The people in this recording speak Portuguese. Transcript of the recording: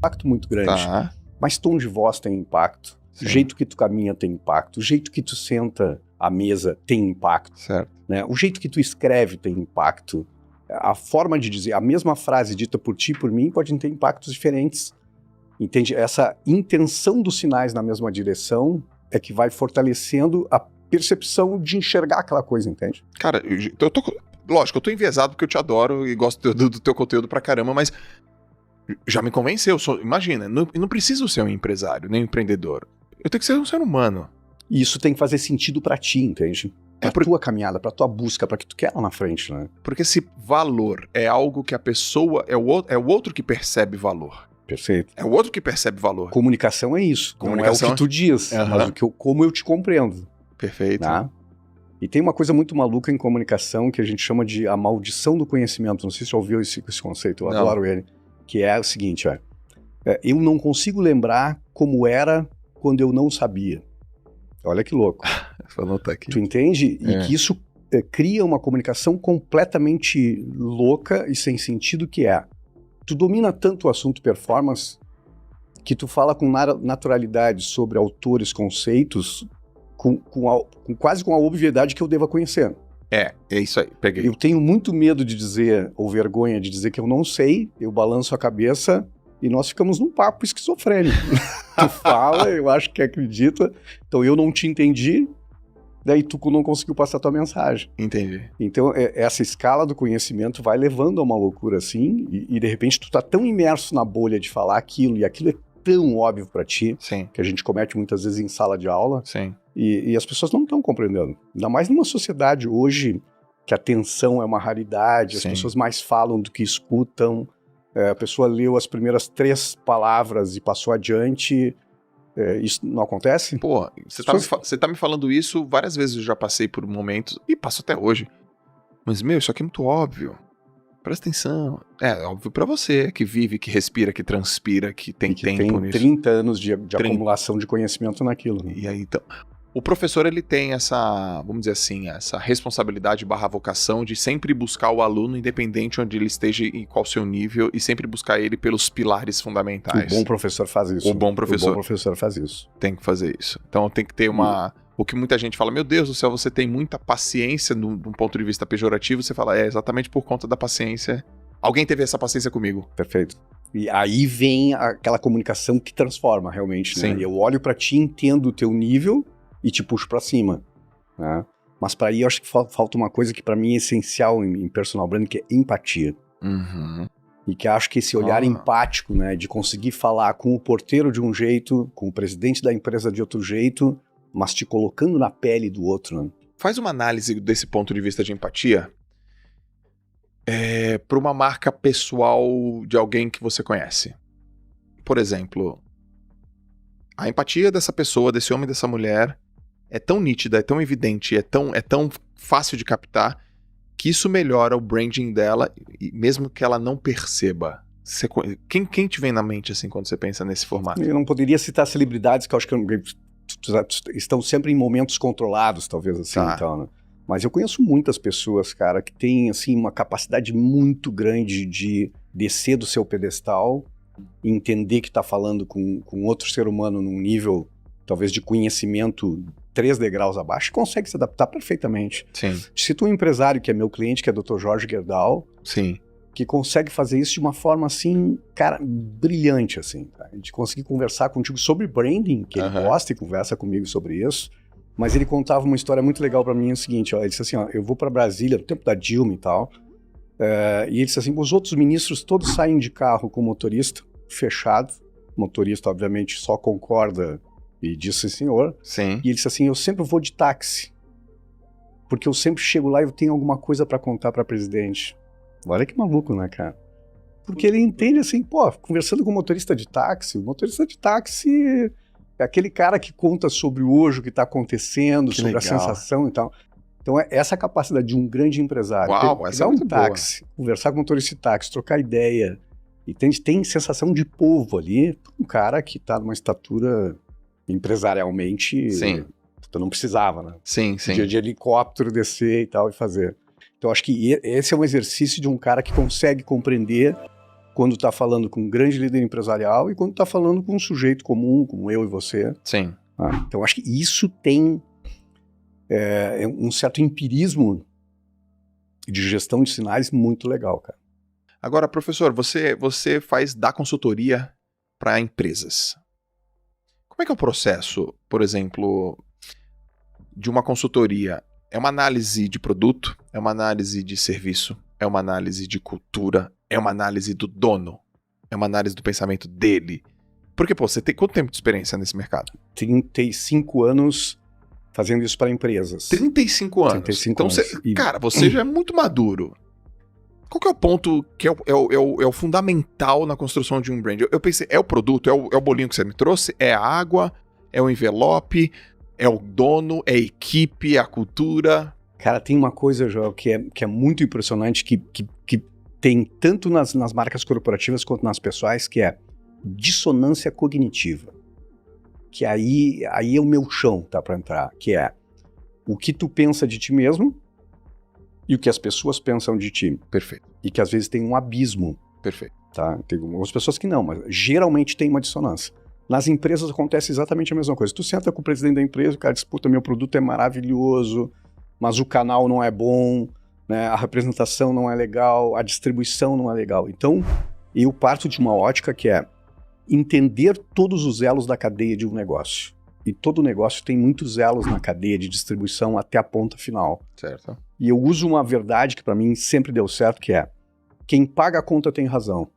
impacto muito grande. Tá. Mas tom de voz tem impacto. Sim. O jeito que tu caminha tem impacto. O jeito que tu senta à mesa tem impacto. Certo. Né? O jeito que tu escreve tem impacto. A forma de dizer, a mesma frase dita por ti e por mim pode ter impactos diferentes. Entende? Essa intenção dos sinais na mesma direção é que vai fortalecendo a percepção de enxergar aquela coisa, entende? Cara, lógico, eu tô enviesado porque eu te adoro e gosto do teu conteúdo pra caramba, mas já me convenceu. Imagina, não preciso ser um empresário, nem um empreendedor. Eu tenho que ser um ser humano. E isso tem que fazer sentido pra ti, entende? Pra tua caminhada, pra tua busca, pra que tu quer lá na frente, né? Porque se valor é algo que a pessoa... É o outro que percebe valor. Perfeito. É o outro que percebe valor. Comunicação é isso. Comunicação não é o que tu diz, mas como eu te compreendo. Perfeito. Tá? E tem uma coisa muito maluca em comunicação que a gente chama de a maldição do conhecimento. Não sei se você já ouviu esse conceito, eu adoro ele. Que é o seguinte, eu não consigo lembrar como era quando eu não sabia. Olha que louco. Vou anotar aqui. Tu entende? E que isso cria uma comunicação completamente louca e sem sentido, que é: tu domina tanto o assunto performance que tu fala com naturalidade sobre autores, conceitos, quase com a obviedade que eu deva conhecer. É isso aí, peguei. Eu tenho muito medo de dizer, ou vergonha de dizer que eu não sei, eu balanço a cabeça e nós ficamos num papo esquizofrênico. Tu fala, eu acho que acredita, então eu não te entendi, daí tu não conseguiu passar a tua mensagem. Entendi. Então, essa escala do conhecimento vai levando a uma loucura assim, e de repente tu tá tão imerso na bolha de falar aquilo, e aquilo é tão óbvio pra ti, Sim. que a gente comete muitas vezes em sala de aula, Sim. E as pessoas não estão compreendendo. Ainda mais numa sociedade hoje que a atenção é uma raridade, as pessoas mais falam do que escutam, a pessoa leu as primeiras 3 palavras e passou adiante. Isso não acontece? Pô, você tá me falando isso várias vezes, eu já passei por momentos, e passo até hoje. Mas, isso aqui é muito óbvio. Presta atenção. É óbvio pra você, que vive, que respira, que transpira, que tem tempo nisso. 30 anos de acumulação de conhecimento naquilo. Né? E aí, então... O professor, ele tem essa, vamos dizer assim, essa responsabilidade / vocação de sempre buscar o aluno, independente onde ele esteja e qual seu nível, e sempre buscar ele pelos pilares fundamentais. O bom professor faz isso. O bom professor faz isso. Tem que fazer isso. Então tem que ter o que muita gente fala, meu Deus do céu, você tem muita paciência de um ponto de vista pejorativo, você fala, exatamente por conta da paciência. Alguém teve essa paciência comigo. Perfeito. E aí vem aquela comunicação que transforma realmente, né? Sim. E eu olho pra ti, entendo o teu nível e te puxo pra cima, né? Mas pra aí eu acho que falta uma coisa que pra mim é essencial em personal branding, que é empatia. Uhum. E que acho que esse olhar empático, né, de conseguir falar com o porteiro de um jeito, com o presidente da empresa de outro jeito, mas te colocando na pele do outro, né? Faz uma análise desse ponto de vista de empatia para uma marca pessoal de alguém que você conhece. Por exemplo, a empatia dessa pessoa, desse homem, dessa mulher, é tão nítida, é tão evidente, é tão fácil de captar, que isso melhora o branding dela, mesmo que ela não perceba. Quem te vem na mente assim quando você pensa nesse formato? Eu não poderia citar celebridades, que eu acho que estão sempre em momentos controlados, talvez assim, então, né? Mas eu conheço muitas pessoas, cara, que têm assim, uma capacidade muito grande de descer do seu pedestal e entender que está falando com outro ser humano num nível, talvez, de conhecimento 3 degraus abaixo, consegue se adaptar perfeitamente. Sim. Cito um empresário que é meu cliente, que é o Dr. Jorge Gerdau, sim, que consegue fazer isso de uma forma, assim, cara, brilhante, assim, tá? De conseguir conversar contigo sobre branding, que ele gosta e conversa comigo sobre isso, mas ele contava uma história muito legal pra mim, é o seguinte, ele disse assim, eu vou pra Brasília, no tempo da Dilma e tal, e ele disse assim, os outros ministros todos saem de carro com o motorista fechado, o motorista, obviamente, só concorda e diz sim, senhor. Sim. E ele disse assim, eu sempre vou de táxi, porque eu sempre chego lá e eu tenho alguma coisa pra contar pra presidente. Olha que maluco, né, cara? Porque ele entende assim, conversando com o motorista de táxi é aquele cara que conta sobre hoje, o que tá acontecendo, sobre a sensação e tal. Então, essa capacidade de um grande empresário, pegar um táxi, conversar com o motorista de táxi, trocar ideia, e tem sensação de povo ali, um cara que tá numa estatura empresarialmente, tu não precisava, né? Sim, sim. De helicóptero descer e tal e fazer. Então, acho que esse é um exercício de um cara que consegue compreender quando está falando com um grande líder empresarial e quando está falando com um sujeito comum, como eu e você. Sim. Então, acho que isso tem um certo empirismo de gestão de sinais muito legal, cara. Agora, professor, você faz da consultoria para empresas. Como é que é o processo, por exemplo, de uma consultoria? É uma análise de produto? É uma análise de serviço? É uma análise de cultura? É uma análise do dono? É uma análise do pensamento dele? Porque, pô, você tem quanto tempo de experiência nesse mercado? 35 anos fazendo isso para empresas. 35 anos. 35 então, anos. Cara, você já é muito maduro. Qual que é o ponto que é o fundamental na construção de um brand? Eu pensei, é o produto, é o bolinho que você me trouxe? É a água? É o envelope? É o dono? É a equipe? É a cultura? Cara, tem uma coisa, Joel, que é muito impressionante, que tem tanto nas marcas corporativas quanto nas pessoais, que é dissonância cognitiva. Que aí é o meu chão, tá, para entrar. Que é o que tu pensa de ti mesmo e o que as pessoas pensam de ti. Perfeito. E que às vezes tem um abismo. Perfeito. Tá? Tem algumas pessoas que não, mas geralmente tem uma dissonância. Nas empresas acontece exatamente a mesma coisa. Tu senta com o presidente da empresa, o cara diz, puta, meu produto é maravilhoso, mas o canal não é bom, né? A representação não é legal, a distribuição não é legal. Então, eu parto de uma ótica que é entender todos os elos da cadeia de um negócio. E todo negócio tem muitos elos na cadeia de distribuição até a ponta final. Certo. E eu uso uma verdade que para mim sempre deu certo, que é: quem paga a conta tem razão.